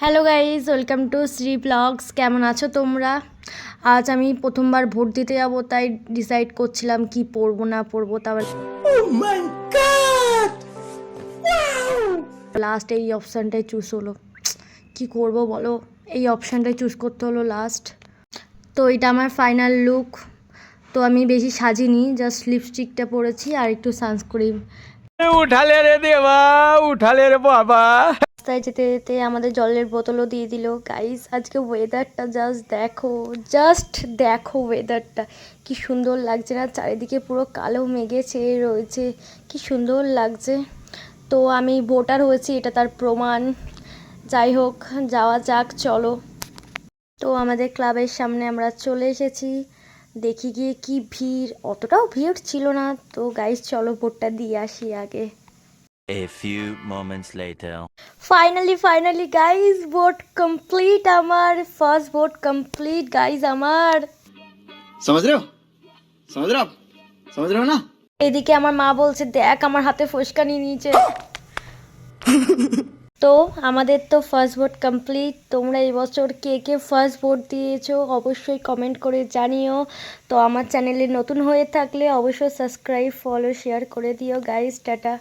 Hello guys, welcome to Shri vlogs. কেমন আছো তোমরা? আজ আমি প্রথমবার ভোট দিতে যাব, তাই ডিসাইড করছিলাম কি পড়বো না পড়বো। তারপর লাস্ট এই অপশানটাই চুজ হলো। কি করব বলো, এই অপশানটাই চুজ করতে হলো লাস্ট। তো এটা আমার ফাইনাল লুক। তো আমি বেশি সাজিনি, জাস্ট লিপস্টিকটা পরেছি আর একটু সানস্ক্রিন। উঠালে রে দেবা, উঠালে রে বাবা। রাস্তায় যেতে যেতে আমাদের জলের বোতলও দিয়ে দিল। গাইস, আজকে ওয়েদারটা জাস্ট দেখো ওয়েদারটা কি সুন্দর লাগছে না? চারিদিকে পুরো কালো মেঘে ছেয়ে রয়েছে, কি সুন্দর লাগছে। তো আমি ভোটার হয়েছি, এটা তার প্রমাণ। যাই হোক, যাওয়া যাক, চলো। তো আমাদের ক্লাবের সামনে আমরা চলে এসেছি। দেখি গিয়ে কি ভিড়, অতটাও ভিড় ছিল না। তো গাইস চলো ভোটটা দিয়ে আসি আগে। A few moments later. Finally guys, vote complete. আমার ফার্স্ট ভোট কমপ্লিট গাইজ আমার। समझ रहे हो समझ रहे हो ना। এদিকে আমার মা বলছে দেখ আমার হাতে ফসকা নিয়ে নিয়েছে। তো আমাদের তো ফার্স্ট ভোট কমপ্লিট। তোমরা এই বছর কে কে ফার্স্ট ভোট দিয়েছো অবশ্যই কমেন্ট করে জানিও। তো আমার চ্যানেলে নতুন হয়ে থাকলে অবশ্যই সাবস্ক্রাইব, ফলো, শেয়ার করে দিও গাইজ। টাটা।